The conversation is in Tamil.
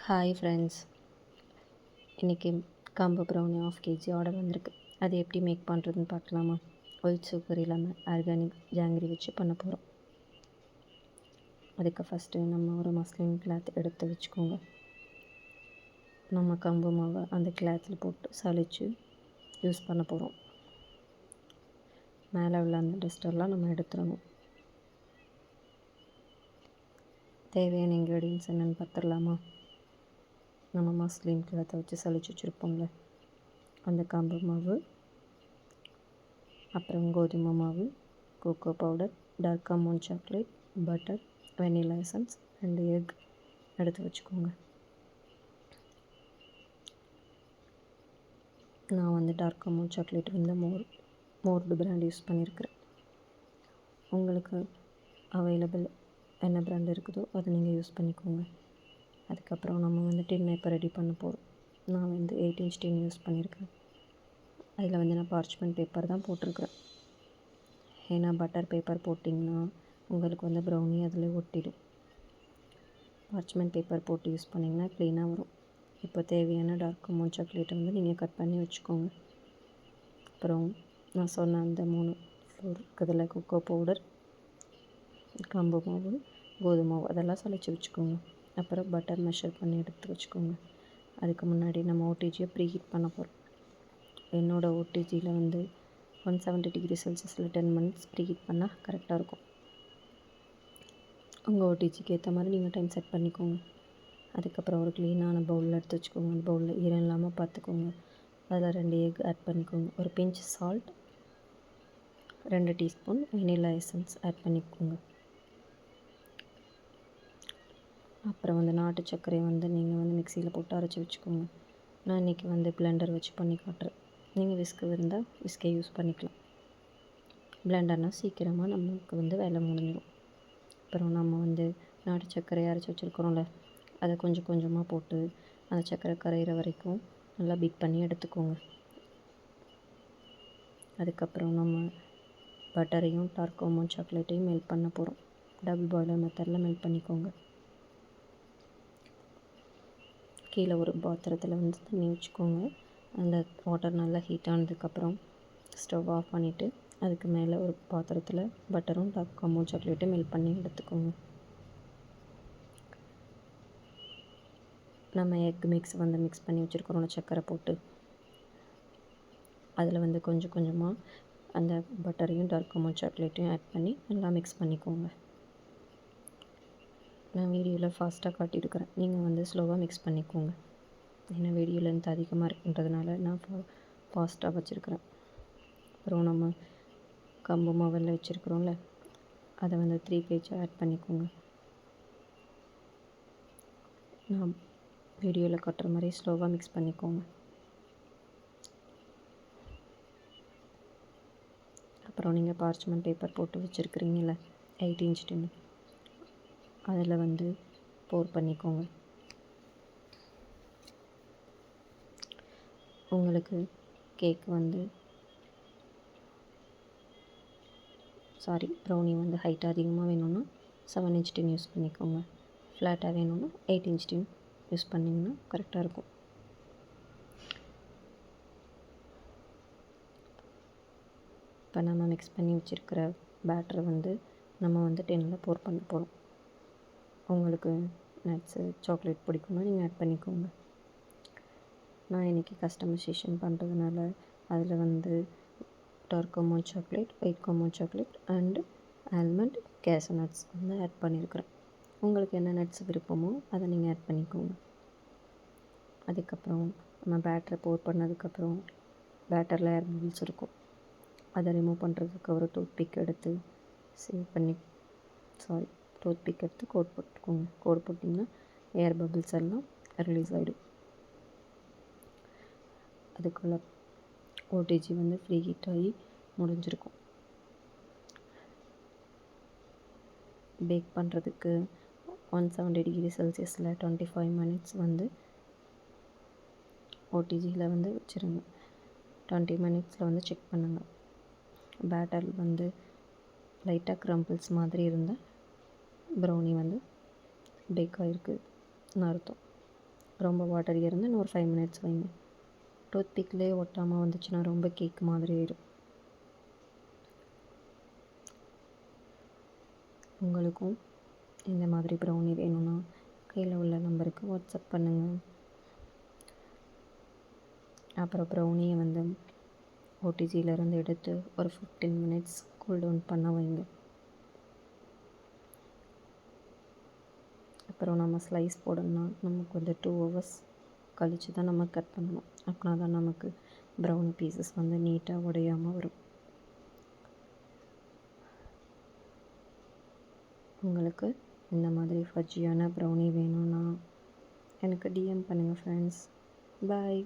ஹாய் ஃப்ரெண்ட்ஸ், இன்றைக்கி காம்போ ப்ரௌனி ½ kg ஆர்டர் வந்திருக்கு. அது எப்படி மேக் பண்ணுறதுன்னு பார்க்கலாமா? ஒயிட் சுகர் இல்லாமல் ஆர்கானிக் ஜாங்கிரி வச்சு பண்ண போகிறோம். அதுக்கு ஃபஸ்ட்டு நம்ம ஒரு மஸ்லின் கிளாத் எடுத்து வச்சுக்கோங்க. நம்ம கம்பு மாவை அந்த கிளாத்தில் போட்டு சலித்து யூஸ் பண்ண போகிறோம். மேலே உள்ள அந்த டஸ்டெல்லாம் நம்ம எடுத்துடணும். தேவையான இன்க்ரீடியன்ஸ் என்னென்னு பார்த்துடலாமா? நம்ம மஸ்லின் கிளாத்தை வச்சு சலிச்சு வச்சுருப்போம்ல, அந்த கம்பு மாவு, அப்புறம் கோதுமை மாவு, cocoa powder, dark amount chocolate, butter, vanilla essence, 2 egg எடுத்து வச்சுக்கோங்க. நான் வந்து டார்க் அமௌண்ட் சாக்லேட் வந்து மோர்டு பிராண்ட் யூஸ் பண்ணியிருக்கிறேன். உங்களுக்கு அவைலபிள் என்ன பிராண்ட் இருக்குதோ அதை நீங்கள் யூஸ் பண்ணிக்கோங்க. அதுக்கப்புறம் நம்ம வந்து டின்னை இப்போ ரெடி பண்ண போகிறோம். நான் வந்து 8 inch டின் யூஸ் பண்ணியிருக்கிறேன். அதில் வந்து நான் பார்ச்மெண்ட் பேப்பர் தான் போட்டிருக்கிறேன். ஏன்னா பட்டர் பேப்பர் போட்டிங்கன்னா உங்களுக்கு வந்து ப்ரௌனி அதில் ஒட்டிடும். பார்ச்மெண்ட் பேப்பர் போட்டு யூஸ் பண்ணிங்கன்னா க்ளீனாக வரும். இப்போ தேவையான டார்க் அமௌண்ட் சாக்லேட்டை வந்து நீங்கள் கட் பண்ணி வச்சுக்கோங்க. அப்புறம் நான் சொன்ன அந்த 3 ஃப்ளோர் இருக்குதில், கொக்கோ பவுடர், கம்பு மாவு, கோதுமை மாவு, அதெல்லாம் சலிச்சு வச்சுக்கோங்க. அப்புறம் பட்டர் மெஷர் பண்ணி எடுத்து வச்சுக்கோங்க. அதுக்கு முன்னாடி நம்ம ஓடிஜியை ப்ரீ ஹீட் பண்ண போகிறோம். என்னோடய ஓடிஜியில் வந்து 170 டிகிரி செல்சியஸில் 10 minutes ப்ரீ ஹீட் பண்ணால் கரெக்டாக இருக்கும். உங்கள் ஓடிஜிக்கு ஏற்ற மாதிரி நீங்கள் டைம் செட் பண்ணிக்கோங்க. அதுக்கப்புறம் ஒரு க்ளீனான பவுலில் எடுத்து வச்சுக்கோங்க. அந்த பவுலில் ஈரம் இல்லாமல் பார்த்துக்கோங்க. அதில் 2 எக் ஆட் பண்ணிக்கோங்க. ஒரு pinch salt, 2 teaspoon vanilla essence add பண்ணிக்கோங்க. அப்புறம் வந்து நாட்டு சர்க்கரையை வந்து நீங்கள் வந்து மிக்சியில் போட்டு அரைச்சி வச்சுக்கோங்க. நான் இன்றைக்கி வந்து பிளெண்டர் வச்சு பண்ணி காட்டுறேன். நீங்கள் விஸ்கு இருந்தால் விஸ்கே யூஸ் பண்ணிக்கலாம். பிளெண்டர்னால் சீக்கிரமாக நமக்கு வந்து வேலை முடிஞ்சிடும். அப்புறம் நம்ம வந்து நாட்டு சர்க்கரையை அரைச்சி வச்சுருக்கிறோம்ல, அதை கொஞ்சம் கொஞ்சமாக போட்டு அந்த சர்க்கரை கரையிற வரைக்கும் நல்லா பீட் பண்ணி எடுத்துக்கோங்க. அதுக்கப்புறம் நம்ம பட்டரையும் டார்க் அமௌண்ட் சாக்லேட்டையும் மெல்ட் பண்ண போகிறோம். டபுள் பாய்லர் மெத்தடில் மெல்ட் பண்ணிக்கோங்க. கீழே ஒரு பாத்திரத்தில் வந்து தண்ணி வச்சுக்கோங்க. அந்த வாட்டர் நல்லா ஹீட் ஆனதுக்கப்புறம் ஸ்டவ் ஆஃப் பண்ணிவிட்டு அதுக்கு மேலே ஒரு பாத்திரத்தில் பட்டரும் டார்க் அமௌண்ட் சாக்லேட்டும் மெல்ட் பண்ணி எடுத்துக்கோங்க. நம்ம எக் மிக்ஸ் வந்து மிக்ஸ் பண்ணி வச்சுருக்கிறோம் சர்க்கரை போட்டு, அதில் வந்து கொஞ்சம் கொஞ்சமாக அந்த பட்டரையும் டார்க் அமௌண்ட் சாக்லேட்டையும் ஆட் பண்ணி நல்லா மிக்ஸ் பண்ணிக்கோங்க. நான் வீடியோவில் ஃபாஸ்ட்டாக காட்டியிருக்கிறேன். நீங்கள் வந்து ஸ்லோவாக மிக்ஸ் பண்ணிக்கோங்க. ஏன்னா வீடியோ லென்த் அதிகமாக இருக்குன்றதுனால நான் ஃபாஸ்ட்டாக வச்சுருக்கிறேன். அப்புறம் நம்ம கம்பு மாவில் வச்சுருக்குறோம்ல, அதை வந்து 3 பேஜ் ஆட் பண்ணிக்கோங்க. நான் வீடியோவில் காட்டுற மாதிரி ஸ்லோவாக மிக்ஸ் பண்ணிக்கோங்க. அப்புறம் நீங்கள் பார்ச்மெண்ட் பேப்பர் போட்டு வச்சுருக்கிறீங்கள 8 inch டின்னு, அதில் வந்து போர் பண்ணிக்கோங்க. உங்களுக்கு கேக் வந்து ப்ரௌனி வந்து ஹைட் அதிகமாக வேணும்னா 7 inch டின் யூஸ் பண்ணிக்கோங்க. ஃப்ளாட்டாக வேணும்னா 8 inch டின் யூஸ் பண்ணிங்கன்னா கரெக்டாக இருக்கும். இப்போ நம்ம மிக்ஸ் பண்ணி வச்சுருக்கிற பேட்டரை வந்து நம்ம வந்து டின்னில் போர் பண்ண போகிறோம். உங்களுக்கு நட்ஸு, சாக்லேட் பிடிக்கும்னா நீங்கள் ஆட் பண்ணிக்கோங்க. நான் இன்றைக்கி கஸ்டமைசேஷன் பண்ணுறதுனால அதில் வந்து dark amount chocolate, white amount chocolate and almond, cashew nuts வந்து ஆட் பண்ணியிருக்கிறேன். உங்களுக்கு என்ன நட்ஸ் விருப்பமோ அதை நீங்கள் ஆட் பண்ணிக்கோங்க. அதுக்கப்புறம் நம்ம பேட்டரை போர் பண்ணதுக்கப்புறம் பேட்டரில் ஏர் பபிள்ஸ் இருக்கும். அதை ரிமூவ் பண்ணுறதுக்கு ஒரு டூத்பிக் எடுத்து டூத்பிக் எடுத்து கோட் போட்டுக்கோங்க. கோட் போட்டிங்கன்னா ஏர் பபிள்ஸ் எல்லாம் ரிலீஸ் ஆகிடும். அதுக்குள்ளே ஓடிஜி வந்து ஃப்ரீ ஹீட் ஆகி முடிஞ்சிருக்கும். பேக் பண்ணுறதுக்கு 170 டிகிரி செல்சியஸில் 25 minutes வந்து ஓடிஜியில் வந்து வச்சுருங்க. 20 minutesல வந்து செக் பண்ணுங்கள். பேட்டர் வந்து லைட்டாக க்ரம்பிள்ஸ் மாதிரி இருந்தால் ப்ரௌனி வந்து பேக் ஆகிருக்குன்னு அர்த்தம். ரொம்ப வாட்டரியாக இருந்து இன்னும் ஒரு 5 மினிட்ஸ் வைங்க. டூத் பிக்லேயே ஒட்டாமல் வந்துச்சுன்னா ரொம்ப கேக் மாதிரி ஆயிடும். உங்களுக்கும் இந்த மாதிரி ப்ரௌனி வேணும்னா கீழே உள்ள நம்பருக்கு வாட்ஸ்அப் பண்ணுங்கள். அப்புறம் ப்ரௌனியை வந்து ஓடிஜியிலேருந்து எடுத்து ஒரு 15 மினிட்ஸ் கூல் டவுன் பண்ண வைங்க. அப்புறம் நம்ம ஸ்லைஸ் போடணும்னா நமக்கு வந்து 2 ஹவர்ஸ் கழித்து தான் நம்ம கட் பண்ணணும். அப்படின்னா தான் நமக்கு ப்ரௌனி பீசஸ் வந்து நீட்டாக உடையாமல் வரும். உங்களுக்கு இந்த மாதிரி ஃபஜ்ஜியான ப்ரௌனி வேணும்னா எனக்கு டிஎம் பண்ணுங்கள் ஃப்ரெண்ட்ஸ். பாய்.